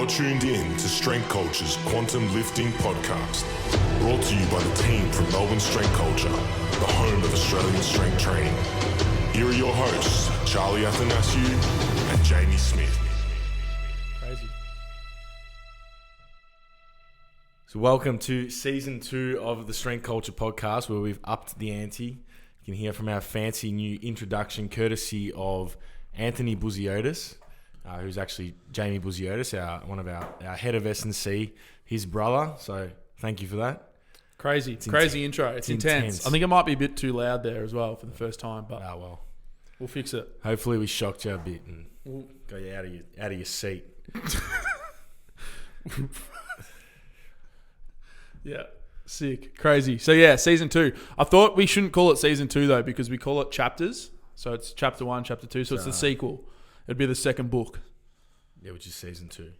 You're tuned in to Strength Culture's Quantum Lifting Podcast, brought to you by the team from Melbourne Strength Culture, the home of Australian strength training. Here are your hosts, Charlie Athanasiou and Jamie Smith. Crazy. So welcome to Season 2 of the Strength Culture Podcast, where we've upped the ante. You can hear from our fancy new introduction, courtesy of Anthony Buziotis, who's actually Jamie Buziotis, one of our head of S&C, his brother. So thank you for that. Crazy intro. It's intense. I think it might be a bit too loud there as well for the first time, but well, we'll fix it. Hopefully we shocked you a bit and got you out of your seat. Yeah, sick, crazy. So yeah, Season 2. I thought we shouldn't call it Season 2 though, because we call it chapters. So it's Chapter 1, Chapter 2. So it's the sequel. It'd be the second book. Yeah, which is Season 2.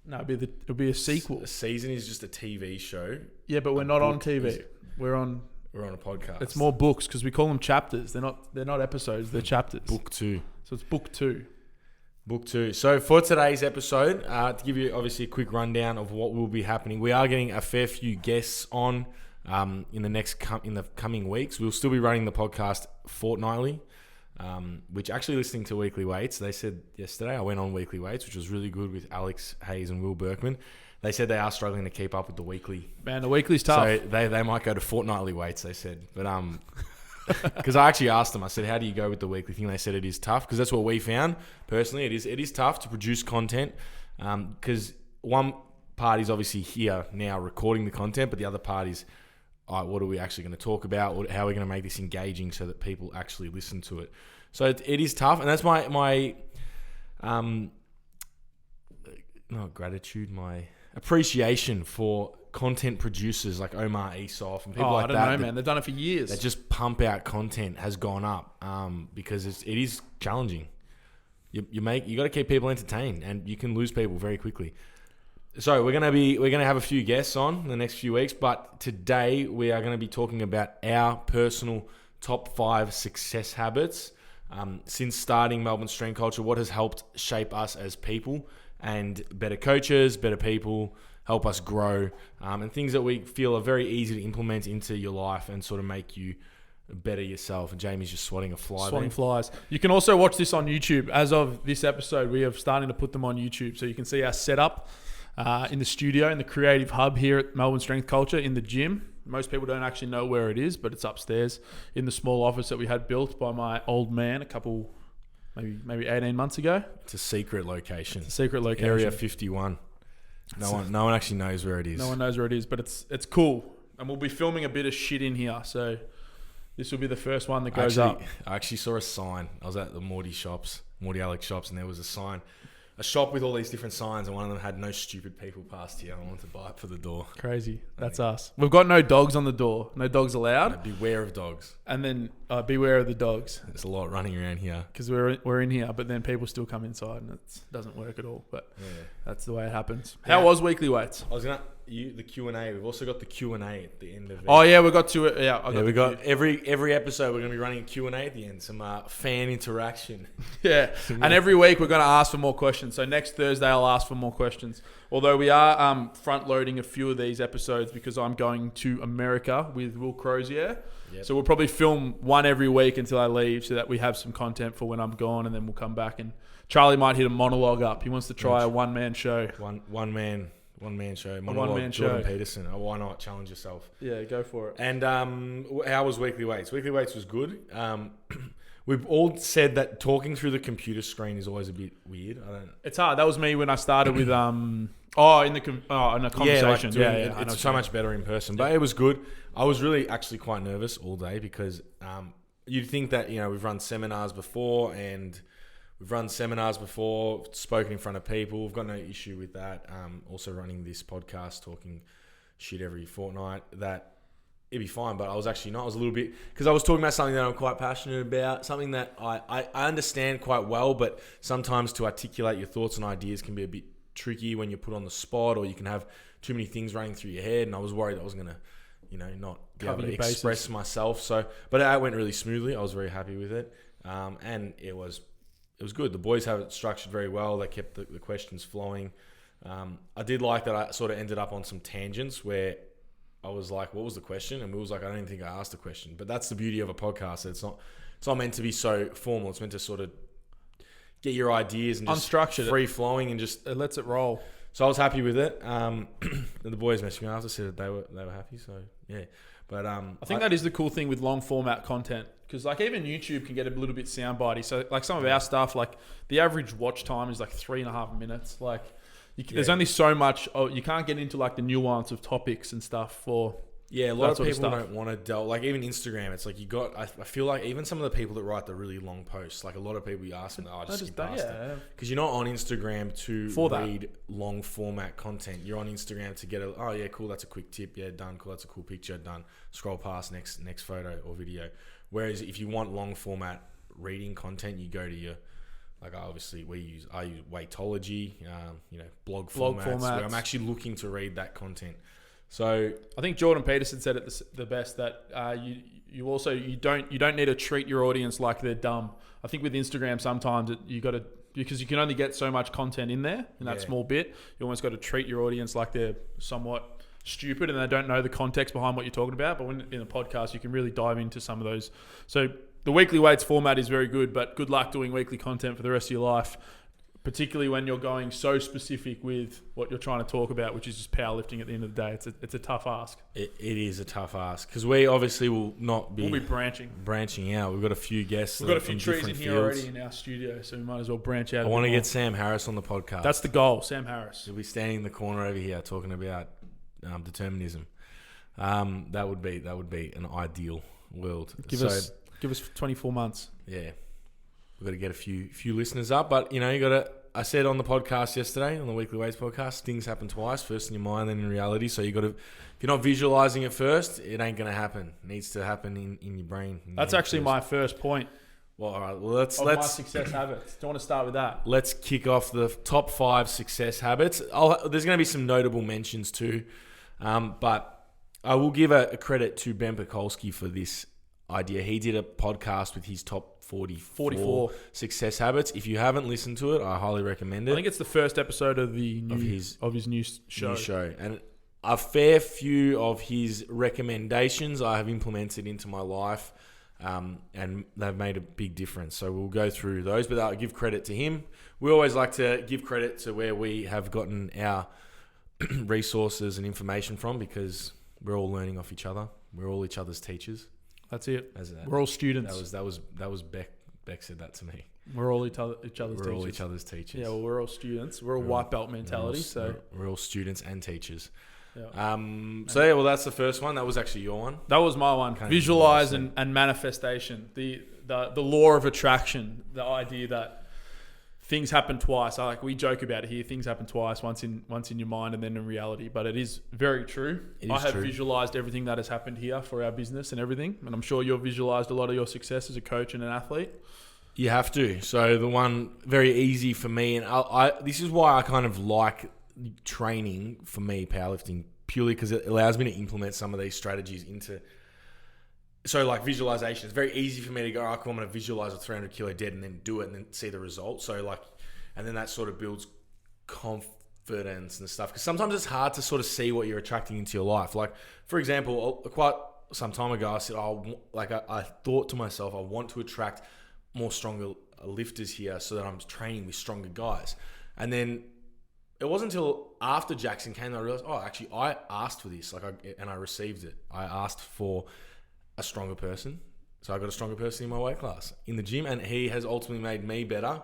No, it'd be a sequel. A season is just a TV show. Yeah, but we're not on TV. We're on a podcast. It's more books because we call them chapters. They're not episodes. They're chapters. Book 2. So it's Book 2. Book 2. So for today's episode, to give you obviously a quick rundown of what will be happening, we are getting a fair few guests on in the coming weeks. We'll still be running the podcast fortnightly, which actually listening to Weekly Weights, they said yesterday I went on Weekly Weights, which was really good with Alex Hayes and Will Berkman. They said they are struggling to keep up with the weekly. Man, the weekly's tough. So they might go to fortnightly weights, they said. But because I actually asked them, I said, how do you go with the weekly thing? They said it is tough, because that's what we found personally. It is tough to produce content, because one part is obviously here now recording the content, but the other part is, what are we actually going to talk about? How are we going to make this engaging so that people actually listen to it? So it is tough, and that's my appreciation for content producers like Omar Esoff and people like that. I don't know, man. They've done it for years. That just pump out content has gone up because it is challenging. You got to keep people entertained, and you can lose people very quickly. So we're gonna have a few guests on in the next few weeks, but today we are going to be talking about our personal top 5 success habits since starting Melbourne Strength Culture. What has helped shape us as people and better coaches, better people, help us grow, and things that we feel are very easy to implement into your life and sort of make you better yourself. And Jamie's just swatting a fly. Swatting flies. You can also watch this on YouTube. As of this episode, we are starting to put them on YouTube, so you can see our setup in the studio, in the creative hub here at Melbourne Strength Culture, in the gym. Most people don't actually know where it is, but it's upstairs in the small office that we had built by my old man a couple, maybe 18 months ago. It's a secret location. Area 51. No one actually knows where it is. No one knows where it is, but it's cool. And we'll be filming a bit of shit in here, so this will be the first one that goes up. I actually saw a sign. I was at the Morty Alex shops, and there was a sign. A shop with all these different signs, and one of them had "No stupid people past here." I wanted to buy it for the door. Crazy. That's us. We've got no dogs on the door. No dogs allowed. No, beware of dogs. And then beware of the dogs. There's a lot running around here. Because we're in here, but then people still come inside, and it doesn't work at all. But that's the way it happens. Yeah. How was Weekly Weights? I was the Q&A. We've also got the Q&A at the end of it. Oh yeah, we got to it. Yeah, we got every episode. We're going to be running a Q&A at the end. Some fan interaction. Yeah, and every week we're going to ask for more questions. So next Thursday I'll ask for more questions. Although we are front loading a few of these episodes because I'm going to America with Will Crozier. Yep. So we'll probably film one every week until I leave, so that we have some content for when I'm gone, and then we'll come back and Charlie might hit a monologue up. He wants to try a one-man show. One man show. Jordan Peterson. Oh, why not? Challenge yourself. Yeah, go for it. And how was Weekly Weights? Weekly Weights was good. We've all said that talking through the computer screen is always a bit weird. It's hard. That was me when I started with in a conversation. It's so much better in person. But it was good. I was really actually quite nervous all day because you'd think that we've run seminars before, spoken in front of people. We've got no issue with that. Also running this podcast, talking shit every fortnight, that it'd be fine. But I was actually not. I was a little bit, because I was talking about something that I'm quite passionate about, something that I understand quite well, but sometimes to articulate your thoughts and ideas can be a bit tricky when you're put on the spot, or you can have too many things running through your head. And I was worried I was going to, not be able to express myself. So, but it went really smoothly. I was very happy with it. And it was good. The boys have it structured very well. They kept the questions flowing. I did like that I sort of ended up on some tangents where I was like, what was the question? And we was like, I don't even think I asked the question. But that's the beauty of a podcast. It's not meant to be so formal. It's meant to sort of get your ideas and just unstructured, free flowing, and just it lets it roll. So I was happy with it. The boys messaged me after, said that they were happy. So yeah, but I think that is the cool thing with long format content, because like even YouTube can get a little bit soundbitey. So like some of our stuff, like the average watch time is like 3.5 minutes. Like there's only so much. You can't get into like the nuance of topics and stuff for. Yeah, a lot of people don't want to delve. Like even Instagram, it's like I feel like even some of the people that write the really long posts, like a lot of people you ask them, I just skip past it. Because you're not on Instagram to read long format content. You're on Instagram to get cool, that's a quick tip. Yeah, done. Cool, that's a cool picture. Done. Scroll past next photo or video. Whereas if you want long format reading content, you go to your, like I use Weightology, blog formats where I'm actually looking to read that content. So I think Jordan Peterson said it the best, that you don't need to treat your audience like they're dumb. I think with Instagram sometimes because you can only get so much content in there in that small bit. You almost got to treat your audience like they're somewhat stupid and they don't know the context behind what you're talking about. But when in a podcast, you can really dive into some of those. So the weekly weights format is very good, but good luck doing weekly content for the rest of your life, particularly when you're going so specific with what you're trying to talk about, which is just powerlifting at the end of the day. It's a tough ask. It is a tough ask, because we obviously will not be... We'll be branching out. We've got a few guests. We've got a few trees in here already in our studio, so we might as well branch out. I want to get Sam Harris on the podcast. That's the goal, Sam Harris. He'll be standing in the corner over here talking about determinism. That would be an ideal world. Give us 24 months. Yeah. We've got to get a few listeners up, but you got to. I said on the podcast yesterday, on the Weekly Weights podcast, things happen twice: first in your mind, then in reality. So you got to. If you're not visualizing it first, it ain't going to happen. It needs to happen in your brain. That's actually my first point. Well, all right. Well, let's my success habits. Do you want to start with that? Let's kick off the top 5 success habits. There's going to be some notable mentions too, but I will give a credit to Ben Pekolsky for this idea. He did a podcast with his top 44 success habits. If you haven't listened to it, I highly recommend it. I think it's the first episode of his new show. And a fair few of his recommendations I have implemented into my life, and they've made a big difference. So we'll go through those, but I'll give credit to him. We always like to give credit to where we have gotten our resources and information from, because we're all learning off each other. We're all each other's teachers. That's it. We're all students. That was Beck said that to me. We're all each other's teachers. We're all each other's teachers. Yeah, well, we're all students. We're all white belt mentality. We're all students and teachers. Yeah. Well, that's the first one. That was actually your one. That was my one. Visualize and manifestation. The law of attraction. The idea that things happen twice. We joke about it here. Things happen twice. Once in your mind and then in reality. But it is very true. I have visualized everything that has happened here for our business and everything. And I'm sure you've visualized a lot of your success as a coach and an athlete. You have to. So the one very easy for me, and this is why I kind of like training for me, powerlifting, purely because it allows me to implement some of these strategies into. So like visualization, it's very easy for me to go, cool, I'm going to visualize a 300 kilo dead and then do it and then see the results. So and then that sort of builds confidence and stuff. Because sometimes it's hard to sort of see what you're attracting into your life. Like, for example, quite some time ago, I said, I thought to myself, I want to attract more stronger lifters here so that I'm training with stronger guys. And then it wasn't until after Jackson came that I realized, actually, I asked for this, and I received it. I asked for a stronger person. So I got a stronger person in my weight class in the gym, and he has ultimately made me better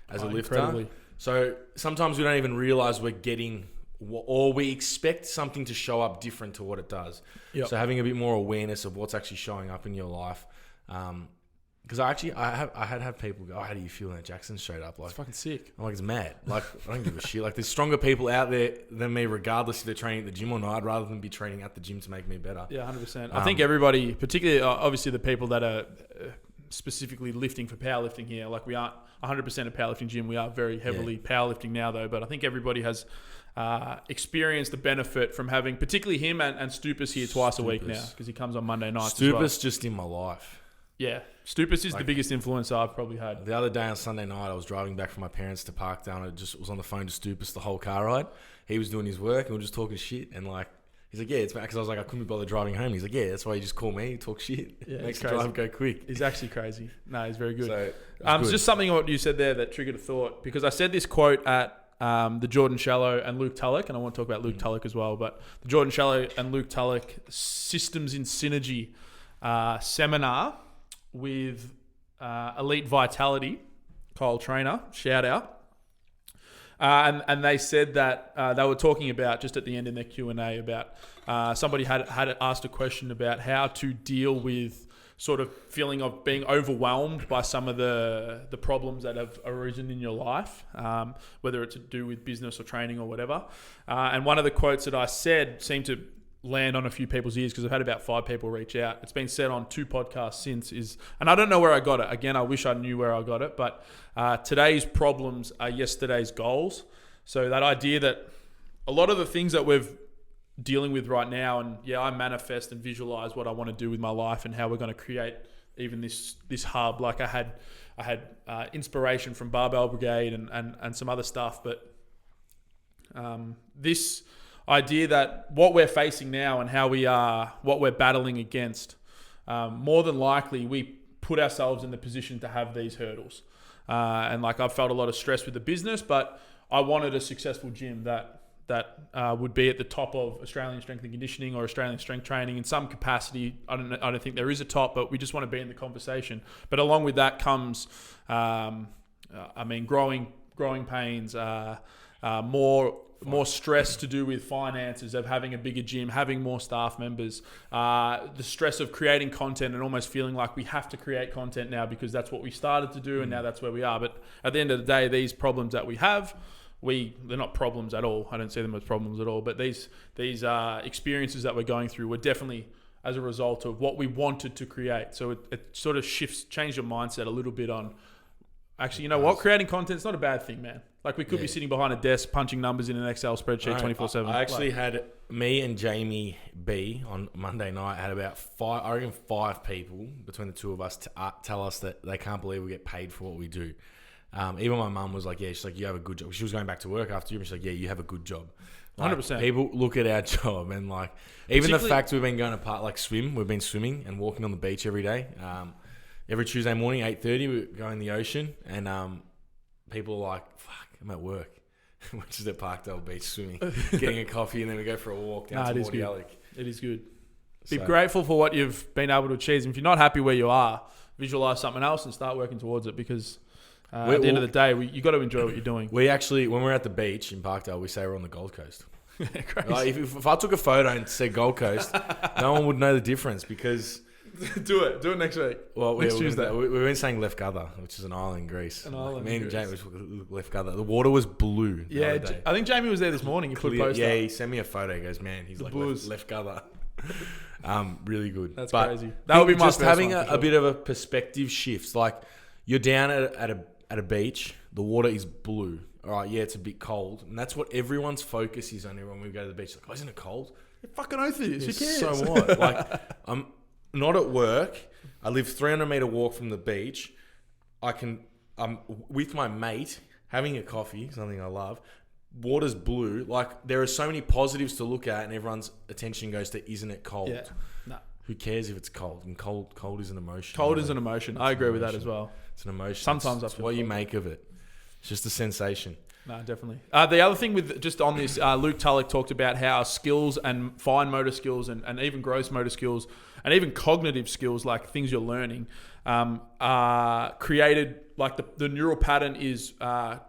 as a lifter. Incredibly. So sometimes we don't even realize we're getting, or we expect something to show up different to what it does. Yep. So having a bit more awareness of what's actually showing up in your life. Because I had people go, how do you feel in that Jackson straight up? It's fucking sick. I'm like, it's mad. I don't give a shit. There's stronger people out there than me, regardless if they're training at the gym or not. I'd rather than be training at the gym to make me better. Yeah, 100%. I think everybody, particularly obviously the people that are specifically lifting for powerlifting here, we aren't 100% a powerlifting gym. We are very heavily powerlifting now though, but I think everybody has experienced the benefit from having, particularly him and Stupas here twice a week now, because he comes on Monday nights. Stupas just in my life. Yeah. Stupus is the biggest influence I've probably had. The other day on Sunday night, I was driving back from my parents to Parkdale, and I just was on the phone to Stupus the whole car ride. He was doing his work, and we were just talking shit, and like, he's like, yeah, it's because I was like, I couldn't be bothered driving home. He's like, yeah, that's why you just call me, talk shit. Yeah, makes the drive go quick. He's actually crazy. No, he's very good. So, it's just something what you said there that triggered a thought, because I said this quote at the Jordan Shallow and Luke Tulloch, and I want to talk about Luke Tulloch as well, but the Jordan Shallow and Luke Tulloch Systems in Synergy seminar with Elite Vitality, Kyle Trainer, shout out. And they said that they were talking about, just at the end in their Q&A, about somebody had asked a question about how to deal with sort of feeling of being overwhelmed by some of the problems that have arisen in your life, whether it's to do with business or training or whatever. And one of the quotes that I said seemed to land on a few people's ears, because I've had about 5 people reach out. It's been said on 2 podcasts since, and I don't know where I got it. Again, I wish I knew where I got it, but today's problems are yesterday's goals. So that idea that a lot of the things that we're dealing with right now, and yeah, I manifest and visualize what I want to do with my life and how we're going to create even this hub. Like I had inspiration from Barbell Brigade and some other stuff, but this idea that what we're facing now and how we are, what we're battling against, more than likely we put ourselves in the position to have these hurdles. And like I've felt a lot of stress with the business, but I wanted a successful gym that would be at the top of Australian strength and conditioning or Australian strength training in some capacity. I don't think there is a top, but we just want to be in the conversation. But along with that comes, growing pains, more stress to do with finances, of having a bigger gym, having more staff members, the stress of creating content and almost feeling like we have to create content now because that's what we started to do and now that's where we are. But at the end of the day, these problems that we have, they're not problems at all. I don't see them as problems at all. But these experiences that we're going through were definitely as a result of what we wanted to create. So it sort of changed your mindset a little bit on, actually, you know what? Creating content's not a bad thing, man. Like we could be sitting behind a desk punching numbers in an Excel spreadsheet 24/7. I actually had me and Jamie B on Monday night had about 5 people between the two of us tell us that they can't believe we get paid for what we do. Even my mum was like, yeah, she's like, you have a good job. She was going back to work after you, and she's like, yeah, you have a good job. 100%. People look at our job and like, even the fact we've been going apart, like we've been swimming and walking on the beach every day. Every Tuesday morning, 8:30, we go in the ocean, and people are like, fuck, I'm at work. We're just at Parkdale Beach swimming, getting a coffee, and then we go for a walk down to Morty Alec. It is good. Be grateful for what you've been able to achieve. And if you're not happy where you are, visualize something else and start working towards it, because at the end of the day, you got to enjoy what you're doing. We actually, when we're at the beach in Parkdale, we say we're on the Gold Coast. Like, if I took a photo and said Gold Coast, no one would know the difference, because... Do it next week. Well, next Tuesday. We've been saying Lefkada, which is an island in Greece. Me and Jamie Lefkada. The water was blue. Yeah, I think Jamie was there this morning. He sent me a photo. He goes, man, he's like Lefkada. Really good. That's crazy. That would be my just having a bit of a perspective shift. Like you're down at a beach, the water is blue. All right, yeah, it's a bit cold, and that's what everyone's focus is on when we go to the beach. Like, oh, isn't it cold? Yeah, fucking oath it is. Who cares? So what? Like, I'm not at work. I live 300-meter walk from the beach. I'm with my mate having a coffee, something I love. Water's blue. Like, there are so many positives to look at, and everyone's attention goes to, isn't it cold? Yeah. No. Who cares if it's cold? And cold is an emotion. Cold is an emotion. I agree with that as well. It's an emotion. Sometimes it's what you make of it. It's just a sensation. No, definitely. The other thing with just on this, Luke Tulloch talked about how skills and fine motor skills and even gross motor skills and even cognitive skills, like things you're learning, are created, like the neural pattern is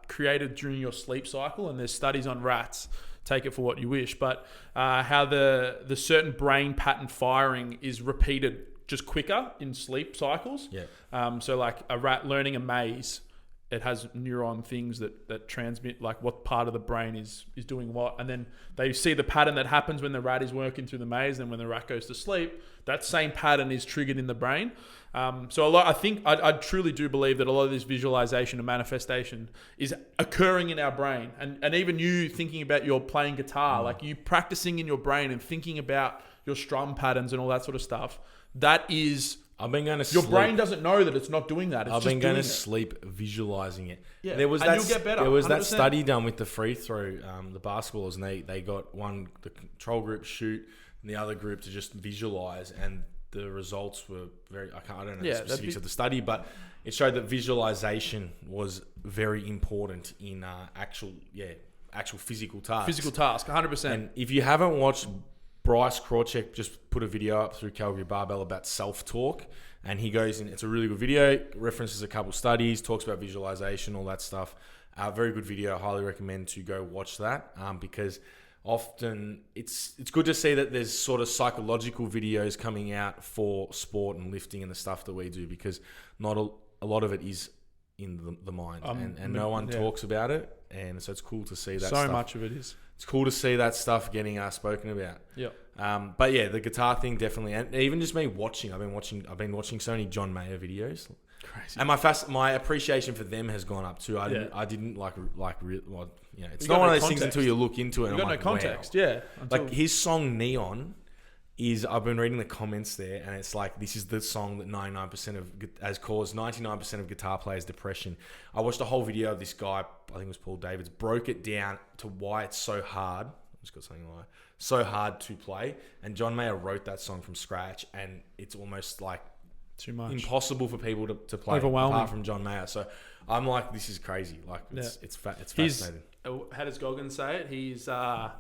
created during your sleep cycle. And there's studies on rats, take it for what you wish, but how the certain brain pattern firing is repeated just quicker in sleep cycles. Yeah. So like a rat learning a maze, it has neuron things that transmit like what part of the brain is doing what. And then they see the pattern that happens when the rat is working through the maze. And when the rat goes to sleep, that same pattern is triggered in the brain. So I truly do believe that a lot of this visualization and manifestation is occurring in our brain. And even you thinking about your playing guitar, like you practicing in your brain and thinking about your strum patterns and all that sort of stuff, that is I've been going to Your sleep. brain doesn't know that it's not doing that. It's I've just been going to doing it. sleep visualizing it. Yeah, There was and that. you'll get better, There was that 100%. study done with the free throw, the basketballers, and they got the control group shoot, and the other group to just visualize, and the results were I don't know the specifics of the study, but it showed that visualization was very important in actual physical tasks. Physical task, 100%. And if you haven't watched, Bryce Krawcheck just put a video up through Calgary Barbell about self-talk, and he goes in. It's a really good video, references a couple studies, talks about visualization, all that stuff. Very good video. I highly recommend to go watch that because often it's good to see that there's sort of psychological videos coming out for sport and lifting and the stuff that we do, because not a lot of it is in the mind, and no one talks about it, and so it's cool to see that. So much of it is. It's cool to see that stuff getting spoken about. Yeah. But yeah, the guitar thing definitely, and even just me watching. I've been watching so many John Mayer videos. Crazy. And my appreciation for them has gone up too. I didn't like it's You not got one no of those things context. until you look into it. You and got I'm no like, context, wow. yeah. Like his song Neon is, I've been reading the comments there, and it's like, this is the song that 99% has caused 99% of guitar players depression. I watched a whole video of this guy, I think it was Paul Davids, broke it down to why it's so hard. I just got something like so hard to play. And John Mayer wrote that song from scratch, and it's almost like too much, impossible for people to play, overwhelming, apart from John Mayer. So I'm like, this is crazy. Like it's fascinating. How does Goggins say it? He's a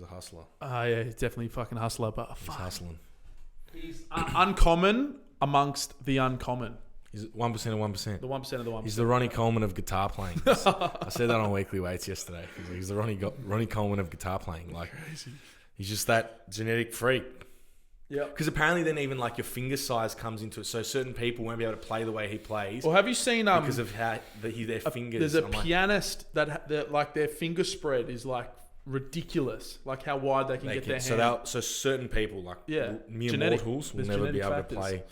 hustler. Yeah, he's definitely a fucking hustler, but He's hustling. He's uncommon amongst the uncommon. He's 1% of 1%. The 1% of the 1%. He's the Ronnie Coleman of guitar playing. I said that on Weekly Weights yesterday. He's the Ronnie Coleman of guitar playing. Like, crazy. He's just that genetic freak. Yeah. Because apparently then even like your finger size comes into it. So certain people won't be able to play the way he plays. Well, have you seen because of how their fingers. There's a pianist that like their finger spread is like ridiculous. Like how wide they can get their hand. So certain people, like mere genetic, mortals, will never be able to play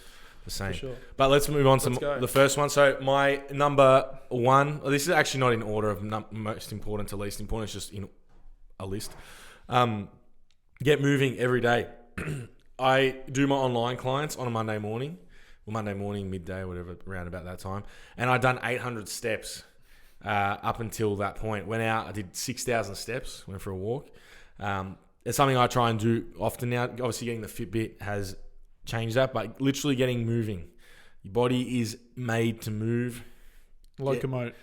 the same. Sure. But let's move on to the first one. So my number one, this is actually not in order of most important to least important. It's just in a list. Get moving every day. I do my online clients on a Monday morning, midday, whatever, around about that time. And I'd done 800 steps up until that point. Went out, I did 6,000 steps, went for a walk. It's something I try and do often now. Obviously, getting the Fitbit has changed that, but literally getting moving. Your body is made to move. Locomote.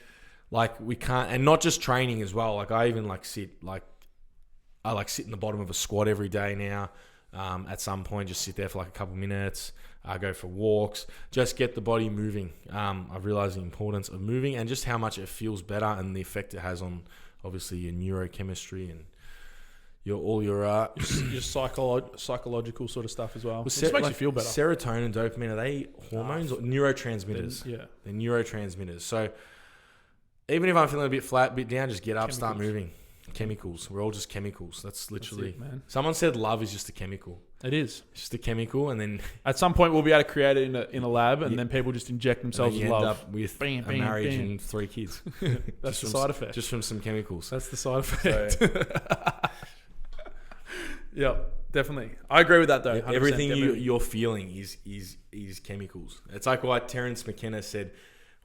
Like we can't, and not just training as well. Like I even sit in the bottom of a squat every day now. At some point, just sit there for like a couple minutes. Go for walks. Just get the body moving. I've realized the importance of moving and just how much it feels better and the effect it has on obviously your neurochemistry and your psychological sort of stuff as well. It makes you feel better. Serotonin and dopamine, are they hormones or neurotransmitters? They're neurotransmitters. So even if I'm feeling a bit flat, a bit down, just get up, start moving. Chemicals. We're all just chemicals. That's literally. That's it, man. Someone said love is just a chemical. It is. It's just a chemical, and then at some point we'll be able to create it in a lab, and then people just inject themselves with love. End up with a marriage and 3 kids. That's the side effect. Just from some chemicals. That's the side effect. Yeah, definitely. I agree with that though. Everything you're feeling is chemicals. It's like why Terence McKenna said.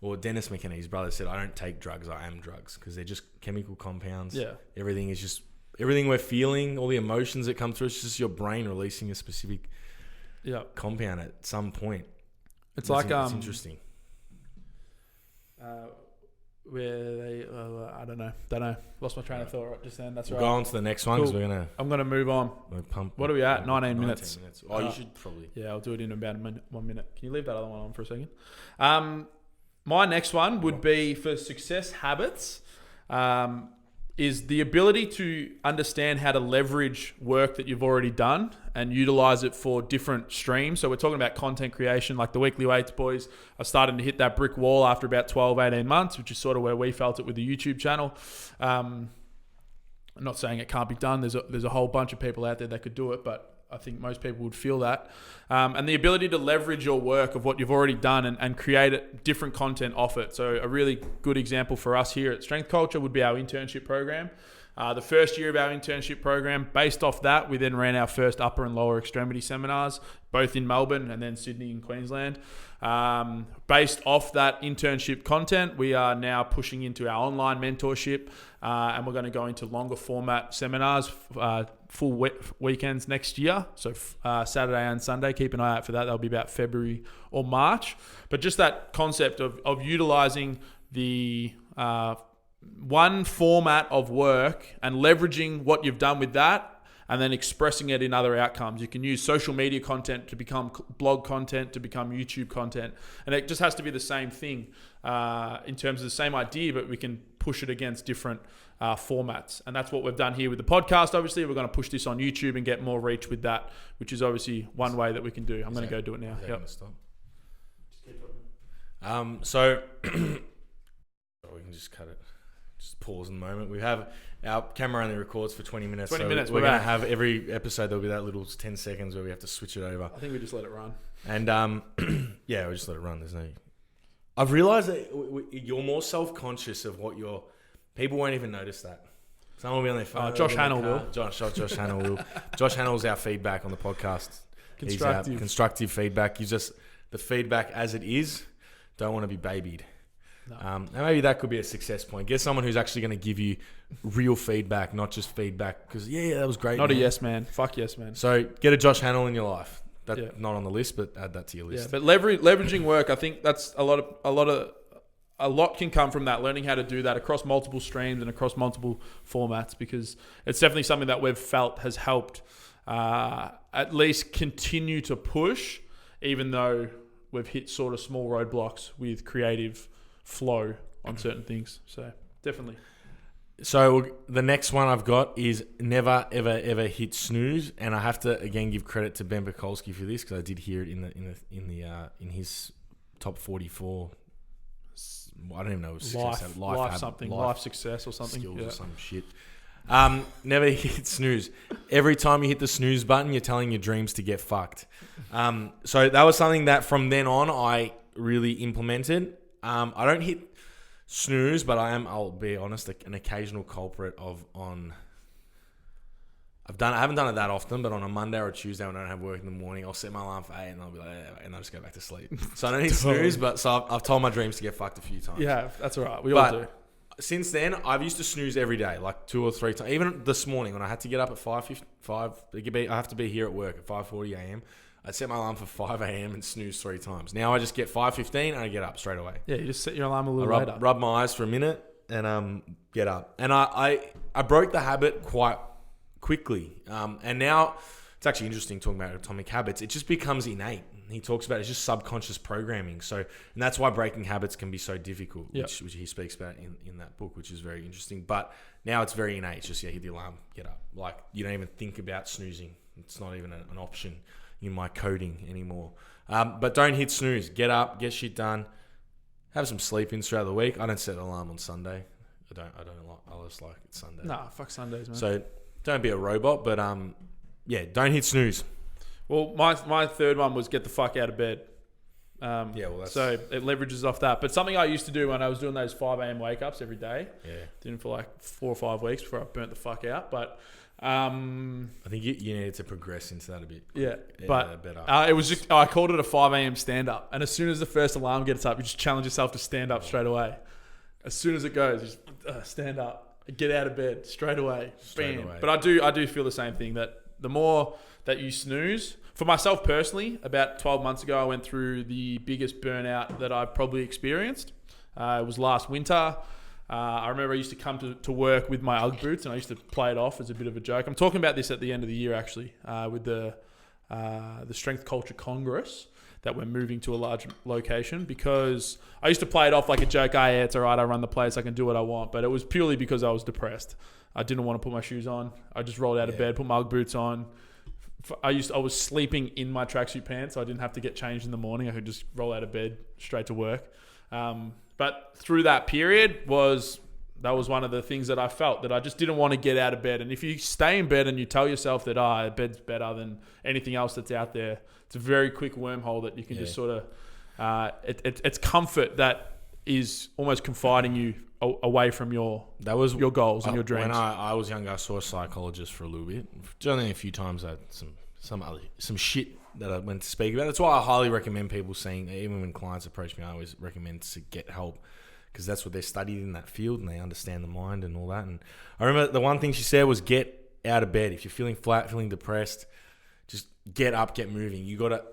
Or Dennis McKenna, his brother, said, I don't take drugs, I am drugs. Because they're just chemical compounds. Yeah. Everything is just, everything we're feeling, all the emotions that come through, it's just your brain releasing a specific compound at some point. It's it's interesting. Where they, I don't know. Lost my train of thought right just then. That's we'll right. Go on to the next one because I'm going to move on. What are we at? 19 minutes. Oh, you should probably. Yeah, I'll do it in about 1 minute. Can you leave that other one on for a second? My next one would be for success habits, is the ability to understand how to leverage work that you've already done and utilize it for different streams. So we're talking about content creation, like the Weekly Weights boys are starting to hit that brick wall after about 12, 18 months, which is sort of where we felt it with the YouTube channel. I'm not saying it can't be done. There's a whole bunch of people out there that could do it, but I think most people would feel that. And the ability to leverage your work of what you've already done and create different content off it. So a really good example for us here at Strength Culture would be our internship program. The first year of our internship program, based off that, we then ran our first upper and lower extremity seminars, both in Melbourne and then Sydney and Queensland. Based off that internship content, we are now pushing into our online mentorship, and we're going to go into longer format seminars, full weekends next year. So Saturday and Sunday, keep an eye out for that. That'll be about February or March. But just that concept of utilizing the one format of work and leveraging what you've done with that and then expressing it in other outcomes. You can use social media content to become blog content, to become YouTube content. And it just has to be the same thing in terms of the same idea, but we can push it against different formats. And that's what we've done here with the podcast. Obviously, we're going to push this on YouTube and get more reach with that, which is obviously one way that we can do. I'm going to go do it now. Yep. So we can just cut it. Just pause in the moment. We have our camera only records for 20 minutes. 20 minutes. We're going to have every episode, there'll be that little 10 seconds where we have to switch it over. I think we just let it run. And yeah, we just let it run. There's no. I've realized that you're more self-conscious of what you're. People won't even notice that. Someone will be on their phone. Josh Hannell will. Josh Hannell will. Josh Hannell's our feedback on the podcast. Constructive feedback. Gives us the feedback as it is. Don't want to be babied. No. And maybe that could be a success point. Get someone who's actually going to give you real feedback, not just feedback. Because yeah, that was great. Not a yes man. Fuck yes man. So get a Josh Hannell in your life. That's not on the list, but add that to your list. Yeah, but leveraging work, I think that's a lot can come from that. Learning how to do that across multiple streams and across multiple formats, because it's definitely something that we've felt has helped at least continue to push, even though we've hit sort of small roadblocks with creative flow on certain things. So definitely. So the next one I've got is never ever ever hit snooze, and I have to again give credit to Ben Bukolski for this because I did hear it in his top 44. I don't even know success, life success or something, skills or some shit. Never hit snooze. Every time you hit the snooze button, you're telling your dreams to get fucked. So that was something that from then on I really implemented. I don't hit snooze, but I'll be honest, an occasional culprit I haven't done it that often, but on a Monday or a Tuesday when I don't have work in the morning, I'll set my alarm for 8 and I'll be like, and I'll just go back to sleep. So I don't hit snooze, but so I've told my dreams to get fucked a few times. Yeah, that's all right. We all do. Since then, I've used to snooze every day, like 2 or 3 times. Even this morning when I had to get up at 5:55, I have to be here at work at 5:40 a.m. I'd set my alarm for 5 a.m. and snooze 3 times. Now I just get 5:15 and I get up straight away. Yeah, you just set your alarm a little later. Rub my eyes for a minute and get up. And I broke the habit quite quickly. And now it's actually interesting talking about atomic habits. It just becomes innate. He talks about it's just subconscious programming. So, and that's why breaking habits can be so difficult, which he speaks about in that book, which is very interesting. But now it's very innate. It's just, hit the alarm, get up. Like, you don't even think about snoozing. It's not even an option in my coding anymore. But don't hit snooze. Get up, get shit done. Have some sleep-ins throughout the week. I don't set an alarm on Sunday. I just like it's Sunday. Nah, fuck Sundays, man. So don't be a robot, but don't hit snooze. Well, my third one was get the fuck out of bed. So it leverages off that. But something I used to do when I was doing those 5 a.m. wake-ups every day, did it for like 4 or 5 weeks before I burnt the fuck out. But I think you needed to progress into that a bit. Yeah, but better. It was just, I called it a 5 a.m. stand-up. And as soon as the first alarm gets up, you just challenge yourself to stand up straight away. As soon as it goes, just stand up, get out of bed straight away. Bam. But I do feel the same thing, that the more that you snooze, for myself personally, about 12 months ago, I went through the biggest burnout that I've probably experienced. It was last winter. I remember I used to come to work with my Ugg boots and I used to play it off as a bit of a joke. I'm talking about this at the end of the year, actually, with the Strength Culture Congress that we're moving to a large location, because I used to play it off like a joke. It's all right, I run the place, I can do what I want. But it was purely because I was depressed. I didn't want to put my shoes on. I just rolled out of bed, put my Ugg boots on. I was sleeping in my tracksuit pants, so I didn't have to get changed in the morning. I could just roll out of bed straight to work. But through that period that was one of the things that I felt, that I just didn't want to get out of bed. And if you stay in bed and you tell yourself that bed's better than anything else that's out there, it's a very quick wormhole that you can just sort of it's comfort that is almost confiding you away from your goals and your dreams. When I was younger, I saw a psychologist for a little bit. Only a few times I had some shit that I went to speak about. That's why I highly recommend people seeing, even when clients approach me, I always recommend to get help, because that's what they're studied in that field and they understand the mind and all that. And I remember the one thing she said was, get out of bed. If you're feeling flat, feeling depressed, just get up, get moving. You got to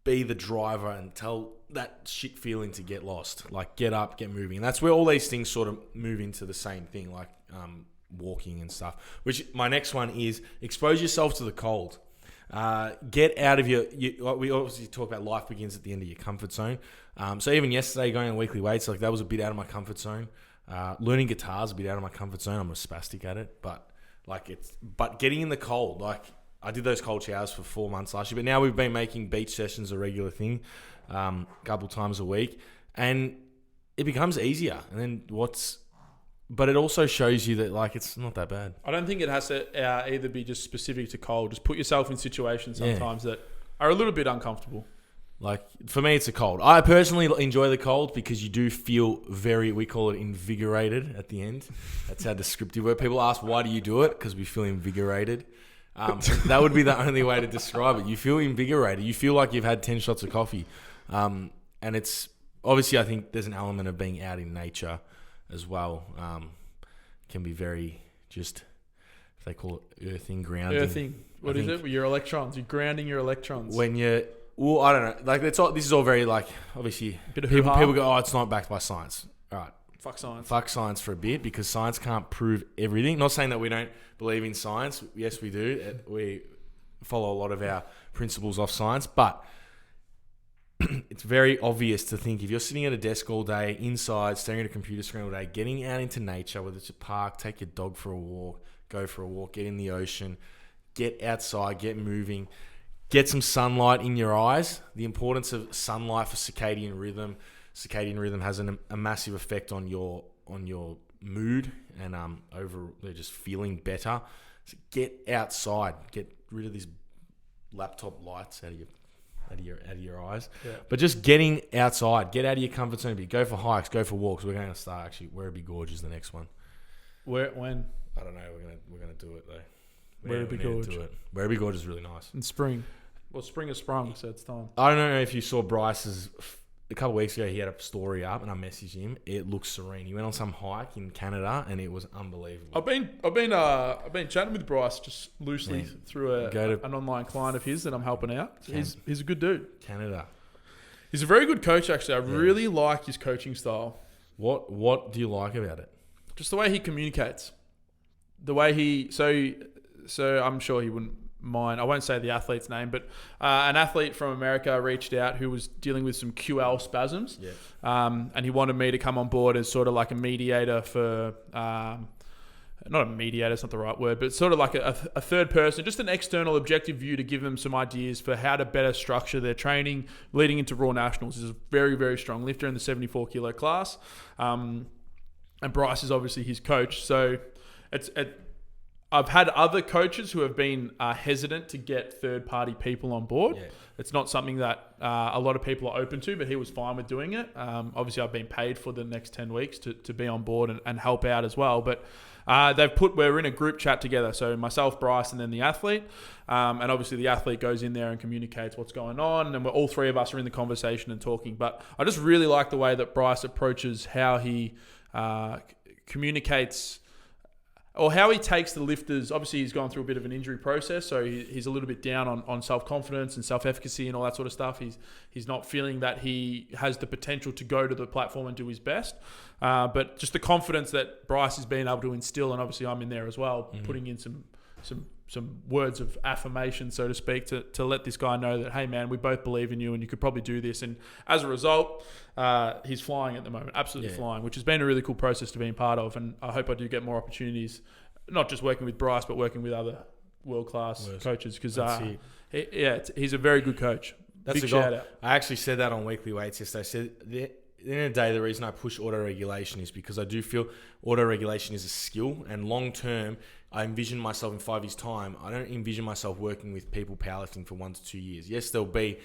be the driver and tell that shit feeling to get lost. Like, get up, get moving. And that's where all these things sort of move into the same thing, like walking and stuff. Which my next one is, expose yourself to the cold. Get out of we obviously talk about life begins at the end of your comfort zone. So even yesterday, going on weekly weights, like that was a bit out of my comfort zone. Learning guitar is a bit out of my comfort zone. I'm a spastic at it, but getting in the cold, like I did those cold showers for 4 months last year, but now we've been making beach sessions a regular thing, a couple times a week, and it becomes easier. And then but it also shows you that, like, it's not that bad. I don't think it has to either be just specific to cold. Just put yourself in situations sometimes that are a little bit uncomfortable. Like, for me, it's a cold. I personally enjoy the cold because you do feel we call it invigorated at the end. That's how descriptive word. People ask, why do you do it? Because we feel invigorated. That would be the only way to describe it. You feel invigorated. You feel like you've had 10 shots of coffee. And it's, obviously, I think there's an element of being out in nature as well. Can be very they call it earthing, grounding. Earthing. What is it? Your electrons. You're grounding your electrons. When you're, well, I don't know. Like, this is all very, like, obviously, people go, oh, it's not backed by science. All right. Fuck science. Fuck science for a bit, because science can't prove everything. Not saying that we don't believe in science. Yes, we do. We follow a lot of our principles off science, but it's very obvious to think, if you're sitting at a desk all day, inside, staring at a computer screen all day, getting out into nature, whether it's a park, take your dog for a walk, go for a walk, get in the ocean, get outside, get moving, get some sunlight in your eyes. The importance of sunlight for circadian rhythm. Circadian rhythm has a massive effect on your mood and just feeling better. So get outside, get rid of these laptop lights out of your eyes. Yeah. But just getting outside, get out of your comfort zone. Go for hikes, go for walks. We're going to start actually. Werribee Gorge is the next one. When? I don't know. We're gonna do it though. Werribee Gorge. Werribee Gorge is really nice. In spring. Well, spring has sprung, so it's time. I don't know if you saw Bryce's. A couple of weeks ago, he had a story up, and I messaged him. It looks serene. He went on some hike in Canada, and it was unbelievable. I've been chatting with Bryce just loosely through an online client of his that I'm helping out. He's a good dude. Canada. He's a very good coach, actually. I really like his coaching style. What do you like about it? Just the way he communicates. The way he so I'm sure he wouldn't mind. I won't say the athlete's name, but an athlete from America reached out who was dealing with some QL spasms. Yeah. And he wanted me to come on board as sort of like a mediator for, not a mediator, it's not the right word, but sort of like a third person, just an external objective view to give them some ideas for how to better structure their training leading into Raw Nationals. He's a very, very strong lifter in the 74 kilo class. And Bryce is obviously his coach. So I've had other coaches who have been hesitant to get third-party people on board. Yeah. It's not something that a lot of people are open to, but he was fine with doing it. Obviously, I've been paid for the next 10 weeks to be on board and help out as well. But we're in a group chat together. So myself, Bryce, and then the athlete. And obviously the athlete goes in there and communicates what's going on. And all three of us are in the conversation and talking. But I just really like the way that Bryce approaches how he communicates, or how he takes the lifters. Obviously, he's gone through a bit of an injury process, so he's a little bit down on self-confidence and self-efficacy and all that sort of stuff. He's not feeling that he has the potential to go to the platform and do his best. But just the confidence that Bryce has been able to instill, and obviously I'm in there as well, putting in some words of affirmation, so to speak, to let this guy know that, hey man, we both believe in you and you could probably do this. And as a result, he's flying at the moment, absolutely flying, which has been a really cool process to be part of. And I hope I do get more opportunities, not just working with Bryce, but working with other world-class coaches, because he's a very good coach. That's big shout out. I actually said that on Weekly Weights yesterday. I said, at the end of the day, the reason I push auto-regulation is because I do feel auto-regulation is a skill, and long-term, I envision myself in 5 years' time. I don't envision myself working with people powerlifting for 1 to 2 years. Yes, there'll be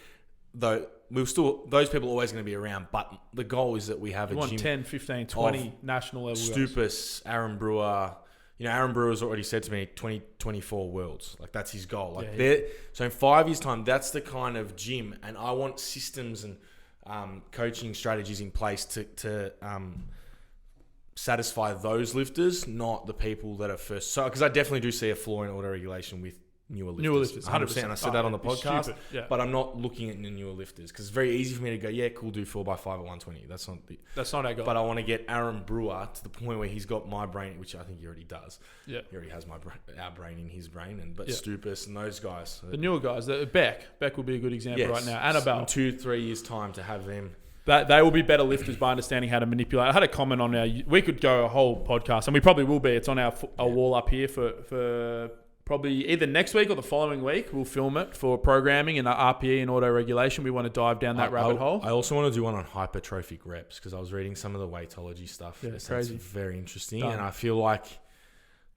though those people are always going to be around, but the goal is that we have You a want gym 10, 15, 20 national level guys. Stupus, Aaron Brewer. Aaron Brewer's already said to me 2024 Worlds. Like, that's his goal. Like, so in 5 years' time, that's the kind of gym, and I want systems and coaching strategies in place to satisfy those lifters, not the people that are first. So, because I definitely do see a flaw in auto regulation with newer lifters. 100%. I said that on the podcast, but I'm not looking at the newer lifters because it's very easy for me to go, yeah, cool, do 4x5 at 120. That's not our goal. But I want to get Aaron Brewer to the point where he's got my brain, which I think he already does. Yeah, he already has our brain in his brain, but Stupus and those guys, the newer guys, Beck would be a good example right now. Annabelle, in 2-3 years' time to have them. They will be better lifters by understanding how to manipulate. I had a comment on we could go a whole podcast, and we probably will be. It's on our wall up here for probably either next week or the following week. We'll film it for programming and RPE and auto regulation. We want to dive down that rabbit hole. I also want to do one on hypertrophic reps because I was reading some of the weightology stuff. Yeah, crazy. It's very interesting, and I feel like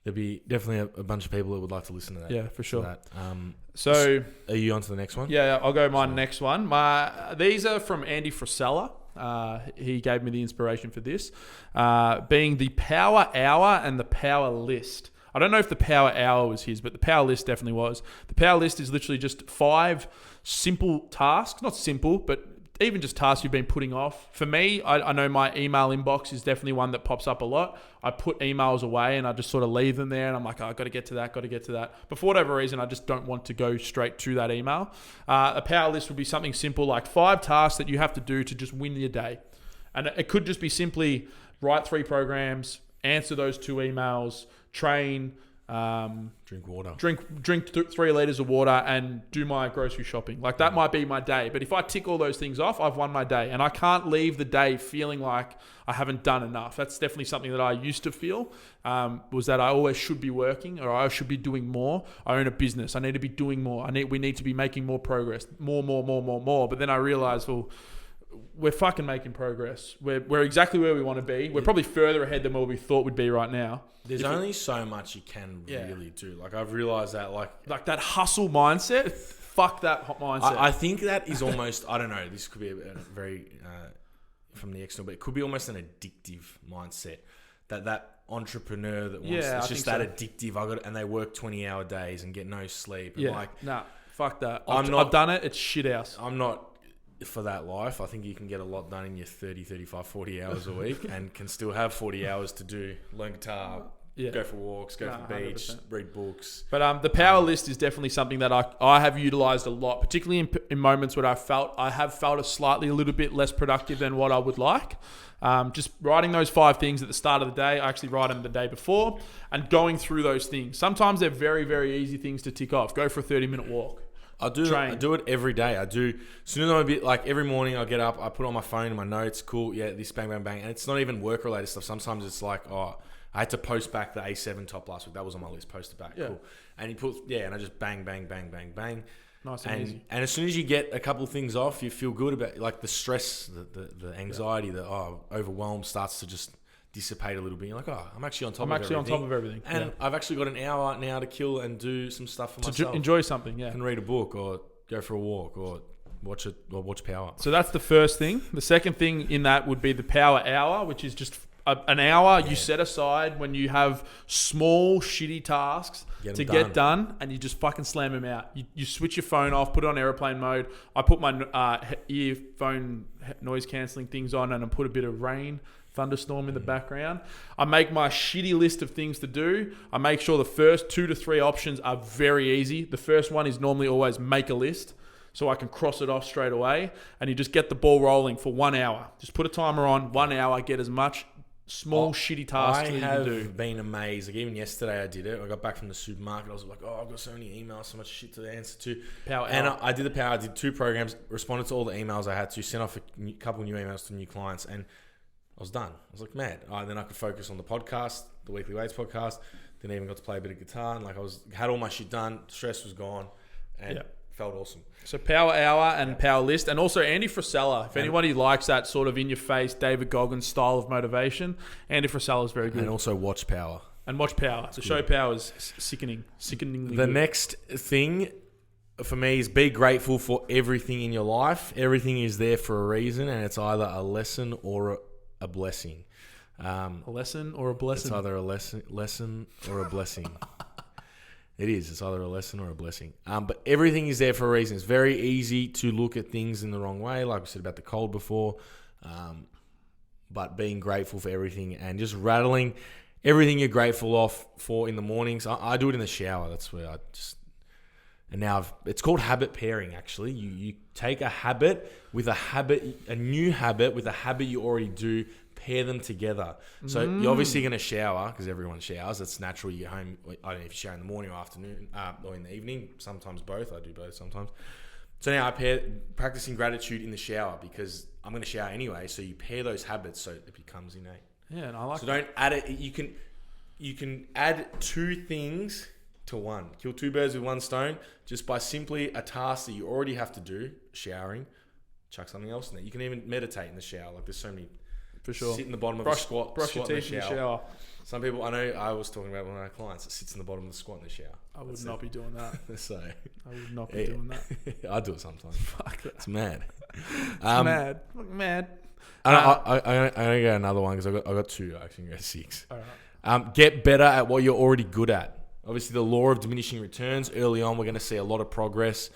there'll be definitely a bunch of people that would like to listen to that. Yeah, for sure. So, are you on to the next one? Yeah, I'll go my next one. These are from Andy Frisella. He gave me the inspiration for this, being the Power Hour and the Power List. I don't know if the Power Hour was his, but the Power List definitely was. The Power List is literally just 5 simple tasks. Not simple, but even just tasks you've been putting off. For me, I know my email inbox is definitely one that pops up a lot. I put emails away and I just sort of leave them there and I'm like, I've got to get to that. But for whatever reason, I just don't want to go straight to that email. A Power List would be something simple like 5 tasks that you have to do to just win your day. And it could just be simply write 3 programs, answer those 2 emails, train, drink water, drink 3 liters of water, and do my grocery shopping. Like, that might be my day. But if I tick all those things off, I've won my day, and I can't leave the day feeling like I haven't done enough. That's definitely something that I used to feel, was that I always should be working or I should be doing more. I own a business. I need to be doing more. We need to be making more progress, more. But then I realized, well, we're fucking making progress. We're exactly where we want to be. We're probably further ahead than where we thought we'd be right now. There's only so much you can really do. Like, I've realized that, like that hustle mindset. Fuck that mindset. I think that is almost, I don't know, this could be a very, from the external, but it could be almost an addictive mindset. That entrepreneur that wants, it's just that addictive. And they work 20-hour days and get no sleep. And fuck that. I've done it. It's shit house. I'm not for that life. I think you can get a lot done in your 30, 35, 40 hours a week and can still have 40 hours to learn guitar, go for walks, go for the beach, 100%. Read books. But the Power List is definitely something that I have utilized a lot, particularly in moments where I have felt a little bit less productive than what I would like. Just writing those 5 things at the start of the day. I actually write them the day before and going through those things. Sometimes they're very, very easy things to tick off. Go for a 30-minute walk. I do it every day. I do. As soon as I'm a bit, like, every morning I get up, I put on my phone and my notes, cool, this bang, bang, bang. And it's not even work-related stuff. Sometimes it's like, I had to post back the A7 top last week. That was on my list, post it back. Yeah. Cool. And and I just bang, bang, bang, bang, bang. Nice and easy. And as soon as you get a couple of things off, you feel good about, like, the stress, the anxiety, the overwhelm starts to just dissipate a little bit. You're like, I'm actually on top of everything. And I've actually got an hour now to kill and do some stuff for myself. Enjoy something, I can read a book or go for a walk or watch Power. So that's the first thing. The second thing in that would be the Power Hour, which is just an hour you set aside when you have small, shitty tasks get done, and you just fucking slam them out. You switch your phone off, put it on airplane mode. I put my earphone noise cancelling things on, and I put a bit of rain, thunderstorm in the background. I make my shitty list of things to do. I make sure the first 2 to 3 options are very easy. The first one is normally always make a list, so I can cross it off straight away. And you just get the ball rolling for 1 hour. Just put a timer on, 1 hour, get as much shitty tasks that you can do. I have been amazed. Like, even yesterday I did it. I got back from the supermarket. I was like, I've got so many emails, so much shit to answer to. I did the Power. I did 2 programs, responded to all the emails I had to, sent off a couple new emails to new clients, and I was done. I was like, mad. Then I could focus on the podcast, the Weekly Weights podcast. Then I even got to play a bit of guitar, and had all my shit done. Stress was gone, and felt awesome. So Power Hour and Power List, and also Andy Frisella. If anybody likes that sort of in-your-face David Goggins style of motivation, Andy Frisella is very good. And also watch Power. The show Power is sickening. The next thing for me is be grateful for everything in your life. Everything is there for a reason, and it's either a lesson or a blessing. A lesson or a blessing? It's either a lesson or a blessing. It is. It's either a lesson or a blessing. But everything is there for a reason. It's very easy to look at things in the wrong way, like we said about the cold before. But being grateful for everything and just rattling everything you're grateful for in the mornings. I do it in the shower. That's where I just... And now it's called habit pairing, actually. You take a habit, a new habit with a habit you already do, pair them together. So you're obviously going to shower because everyone showers. It's natural. You get home. I don't know if you shower in the morning or afternoon or in the evening. Sometimes both. I do both sometimes. So now I pair practicing gratitude in the shower because I'm going to shower anyway. So you pair those habits so it becomes innate. Yeah, and I like. So don't add it. You can add two things to one. Kill two birds with one stone just by simply a task that you already have to do, showering. Chuck something else in there. You can even meditate in the shower. Like there's so many. For sure. Sit in the bottom of a squat. Brush your teeth in the shower. Some people, I know, I was talking about one of our clients that sits in the bottom of the squat in the shower. I would not be doing that. So I would not be doing that. I do it sometimes. Fuck that. It's mad. Mad. I'm gonna go another one because I got two. I can go six. All right. Get better at what you're already good at. Obviously, the law of diminishing returns. Early on, we're going to see a lot of progress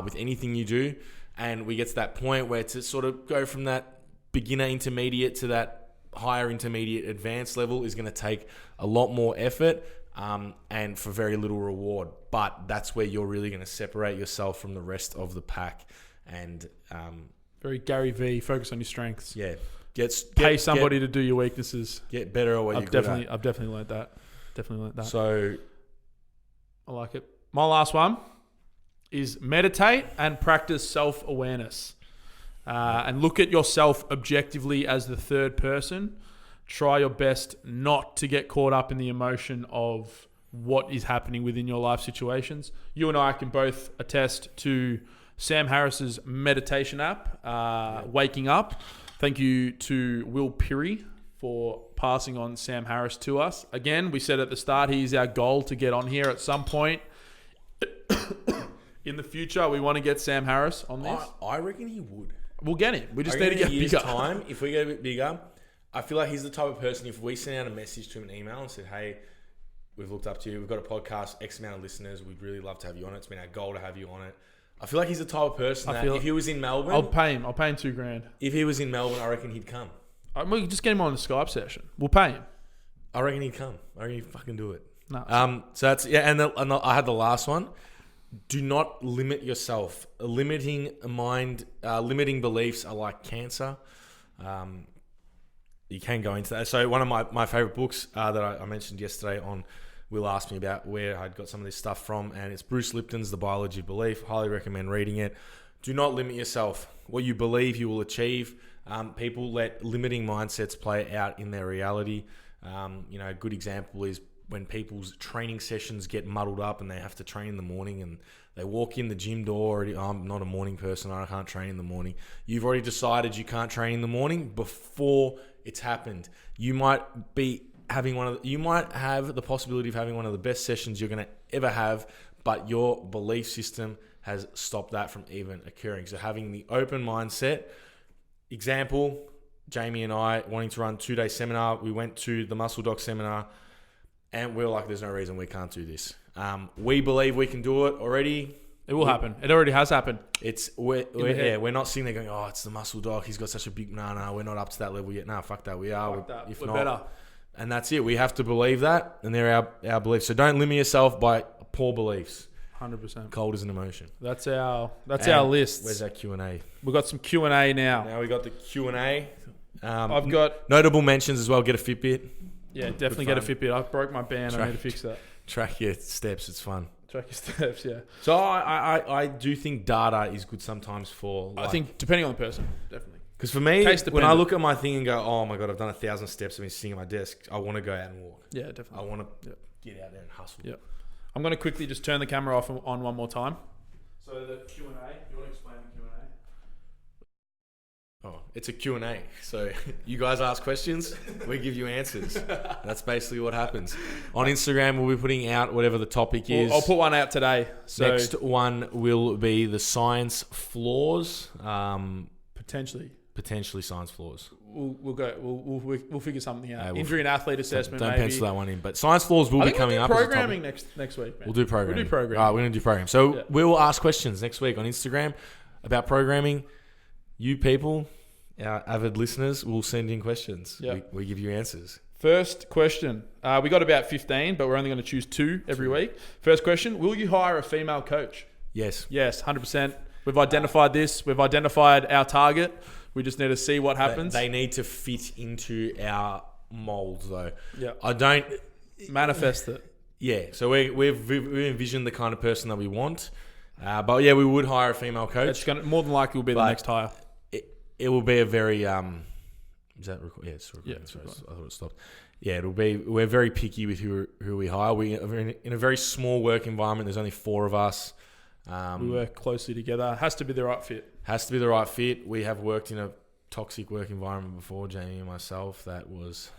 with anything you do, and we get to that point where to sort of go from that beginner intermediate to that higher intermediate advanced level is going to take a lot more effort and for very little reward. But that's where you're really going to separate yourself from the rest of the pack. And very Gary V. Focus on your strengths. Yeah. Pay somebody to do your weaknesses. Get better at what you're good at. I've definitely learned that. Definitely learned that. So I like it. My last one is meditate and practice self-awareness. And look at yourself objectively as the third person. Try your best not to get caught up in the emotion of what is happening within your life situations. You and I can both attest to Sam Harris's meditation app, Waking Up. Thank you to Will Pirry for passing on Sam Harris to us. Again, we said at the start, he is our goal to get on here at some point in the future. We want to get Sam Harris on this. I reckon he would. We'll get him. We just need to get bigger. Time, if we get a bit bigger, I feel like he's the type of person, if we send out a message to him, an email and said, hey, we've looked up to you, we've got a podcast, X amount of listeners, we'd really love to have you on it. It's been our goal to have you on it. I feel like he's the type of person that if he was in Melbourne... I'll pay him $2,000. If he was in Melbourne, I reckon he'd come. We just get him on the Skype session. We'll pay him. I reckon he'd come. I reckon he'd fucking do it. No. So that's... Yeah, and I had the last one. Do not limit yourself. Limiting beliefs are like cancer. You can go into that. So one of my favorite books that I mentioned yesterday on Will asked me about where I'd got some of this stuff from, and it's Bruce Lipton's The Biology of Belief. Highly recommend reading it. Do not limit yourself. What you believe, you will achieve. People let limiting mindsets play out in their reality. A good example is when people's training sessions get muddled up and they have to train in the morning and they walk in the gym door. I'm not a morning person. I can't train in the morning. You've already decided you can't train in the morning before it's happened. You might have the possibility of having one of the best sessions you're going to ever have, but your belief system has stopped that from even occurring. So having the open mindset. Example, Jamie and I wanting to run 2-day seminar. We went to the Muscle Doc seminar. And we're like, there's no reason we can't do this. We believe we can do it already. It will happen. It already has happened. We're not sitting there going, oh, it's the Muscle Doc. He's got such a big banana. We're not up to that level yet. No, fuck that. We are. We're better. And that's it. We have to believe that. And they're our beliefs. So don't limit yourself by poor beliefs. 100%. Cold is an emotion. That's our list. Where's our Q&A? We've got some Q&A now. Now we got the Q&A. I've got notable mentions as well. Get a Fitbit. Yeah, definitely get a Fitbit. I broke my band. I need to fix that. Track your steps. It's fun. Track your steps, yeah. So I do think data is good sometimes for... I think depending on the person, definitely. Because for me, when I look at my thing and go, oh my God, I've done 1,000 steps. I've been sitting at my desk. I want to go out and walk. Yeah, definitely. I want to get out there and hustle. Yeah. I'm going to quickly just turn the camera off on one more time. So the Q&A, you want to explain the Q&A? Oh, it's a Q&A. So you guys ask questions, we give you answers. That's basically what happens. On Instagram, we'll be putting out whatever the topic is. I'll put one out today. So next one will be the science flaws. Potentially science flaws. We'll figure something out. We'll Injury and athlete assessment. Don't maybe. pencil that one in. But science flaws will be coming up. Programming next week. Man. We'll do programming. We'll do programming. All right, we're going to do programming. So we'll ask questions next week on Instagram about programming. You people, our avid listeners, will send in questions. Yep. We give you answers. First question. We got about 15, but we're only going to choose 2 every week. First question. Will you hire a female coach? Yes. Yes, 100%. We've identified this. We've identified our target. We just need to see what happens. They need to fit into our mold, though. Yeah. I don't... Manifest it. Yeah. So we've envisioned the kind of person that we want. But yeah, we would hire a female coach. It's gonna more than likely will be the next hire. It will be a very... Is that record? Yeah, it's recording. Yeah, it's recording. I thought it stopped. Yeah, it'll be... We're very picky with who we hire. We're in a very small work environment. There's only 4 of us. We work closely together. Has to be the right fit. Has to be the right fit. We have worked in a toxic work environment before, Jamie and myself. That was...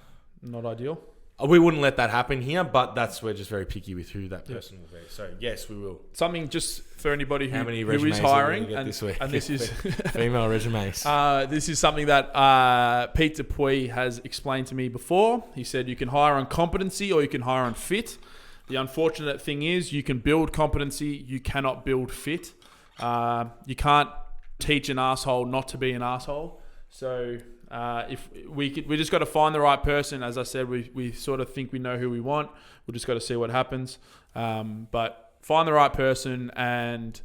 Not ideal. We wouldn't let that happen here, but we're just very picky with who that person will be. So yes, we will. Something just for anybody who is resumes hiring, and this is female resumes. This is something that Pete Dupuy has explained to me before. He said you can hire on competency or you can hire on fit. The unfortunate thing is you can build competency, you cannot build fit. You can't teach an asshole not to be an asshole. So if we just got to find the right person. As I said, we sort of think we know who we want. We've just got to see what happens. But find the right person and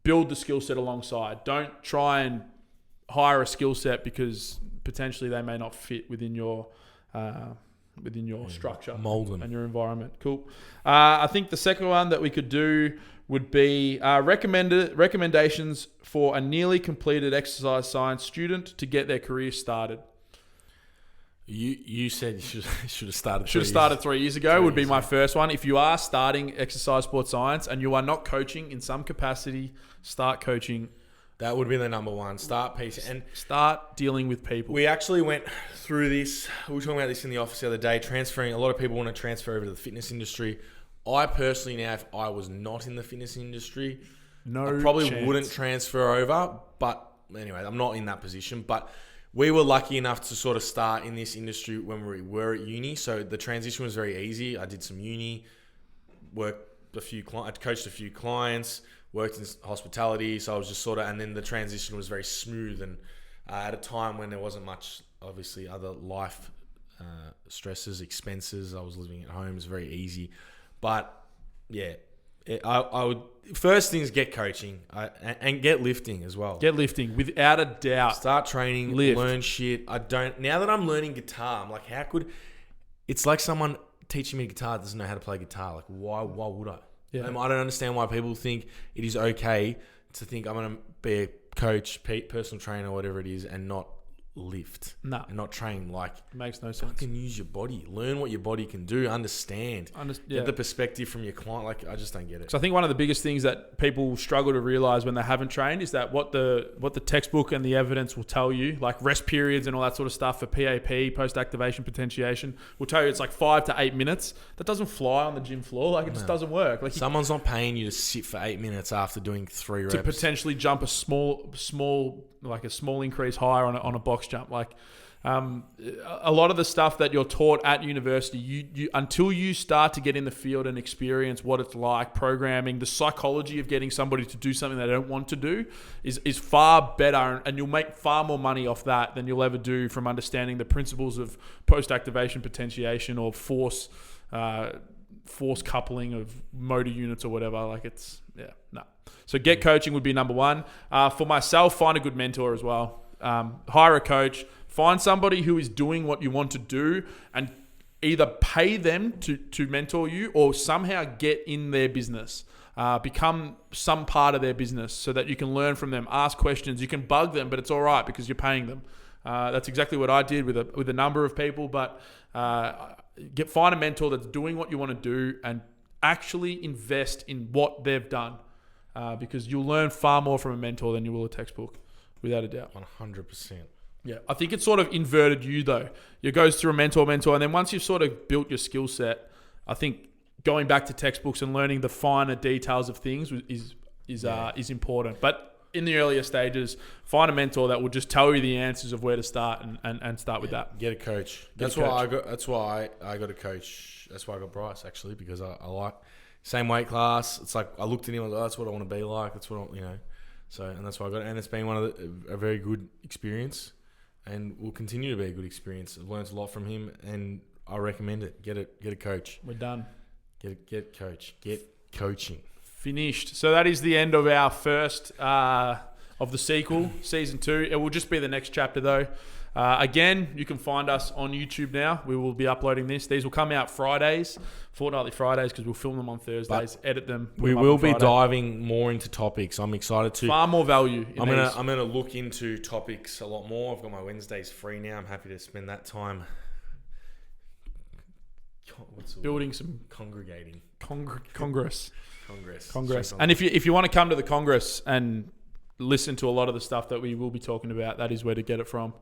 build the skill set alongside. Don't try and hire a skill set because potentially they may not fit within your structure, mold them, and your environment. Cool. I think the second one that we could do would be recommendations for a nearly completed exercise science student to get their career started. You said you should have started. Should have started 3 years ago. Would be my first one. If you are starting exercise sports science and you are not coaching in some capacity, start coaching. That would be the number one. Start piece and start dealing with people. We actually went through this. We were talking about this in the office the other day. Transferring. A lot of people want to transfer over to the fitness industry. I personally now, if I was not in the fitness industry, I probably wouldn't transfer over. But anyway, I'm not in that position. But we were lucky enough to sort of start in this industry when we were at uni. So the transition was very easy. I did some uni, I coached a few clients, worked in hospitality. So I was just sort of, and then the transition was very smooth. And at a time when there wasn't much, obviously, other life stresses, expenses. I was living at home. It was very easy. But yeah, I would first things get coaching and get lifting as well. Get lifting without a doubt. Start training, learn shit. Now that I'm learning guitar, I'm like, it's like someone teaching me guitar doesn't know how to play guitar. Like, why would I? Yeah. I don't understand why people think it is okay to think I'm going to be a coach, personal trainer, whatever it is, and not lift. No. And not train. Like, it makes no sense. Fucking use your body. Learn what your body can do. Understand. Get the perspective from your client. Like, I just don't get it. So I think one of the biggest things that people struggle to realize when they haven't trained is that what the textbook and the evidence will tell you, like rest periods and all that sort of stuff for PAP, post-activation potentiation, will tell you it's like 5 to 8 minutes. That doesn't fly on the gym floor. Like, it just doesn't work. Like, someone's not paying you to sit for 8 minutes after doing 3 reps. To potentially jump a small increase higher on a box jump. Like, a lot of the stuff that you're taught at university, you until you start to get in the field and experience what it's like programming, the psychology of getting somebody to do something they don't want to do is far better, and you'll make far more money off that than you'll ever do from understanding the principles of post-activation potentiation or force coupling of motor units or whatever. Like, So get coaching would be number one. For myself, find a good mentor as well. Hire a coach. Find somebody who is doing what you want to do and either pay them to mentor you or somehow get in their business. Become some part of their business so that you can learn from them, ask questions. You can bug them, but it's all right because you're paying them. That's exactly what I did with a number of people. But find a mentor that's doing what you want to do and actually invest in what they've done. Because you'll learn far more from a mentor than you will a textbook. without a doubt. 100%. Yeah, I think it's sort of inverted you though. It goes through a mentor, and then once you've sort of built your skill set, I think going back to textbooks and learning the finer details of things is important. But in the earlier stages, find a mentor that will just tell you the answers of where to start and start with that. Get a coach. That's why I got a coach. That's why I got Bryce actually, because I like same weight class. It's like I looked at him. I was like, that's what I want to be like. That's what So and that's why I got it. And it's been a very good experience, and will continue to be a good experience. I've learned a lot from him, and I recommend it. Get a coach. We're done. Get coaching. Finished. So that is the end of our first of the sequel, season 2. It will just be the next chapter though. Again, you can find us on YouTube now. We will be uploading this. These will come out Fridays, fortnightly Fridays, because we'll film them on Thursdays, edit them. We will be diving more into topics. I'm excited to. Far more value. I'm gonna look into topics a lot more. I've got my Wednesdays free now. I'm happy to spend that time. Building some congregating. Congress. Congress. And if you want to come to the Congress and listen to a lot of the stuff that we will be talking about, that is where to get it from.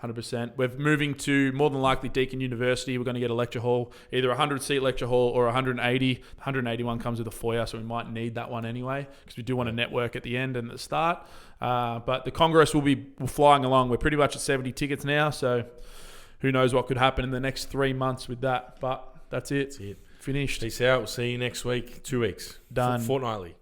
100%. We're moving to more than likely Deakin University. We're going to get a lecture hall, either a 100-seat lecture hall or 180. The 181 comes with a foyer, so we might need that one anyway, because we do want to network at the end and at the start. But the Congress will be flying along. We're pretty much at 70 tickets now, so who knows what could happen in the next 3 months with that. But that's it. That's it. Finished. Peace out. We'll see you next week. 2 weeks. Done. Fortnightly.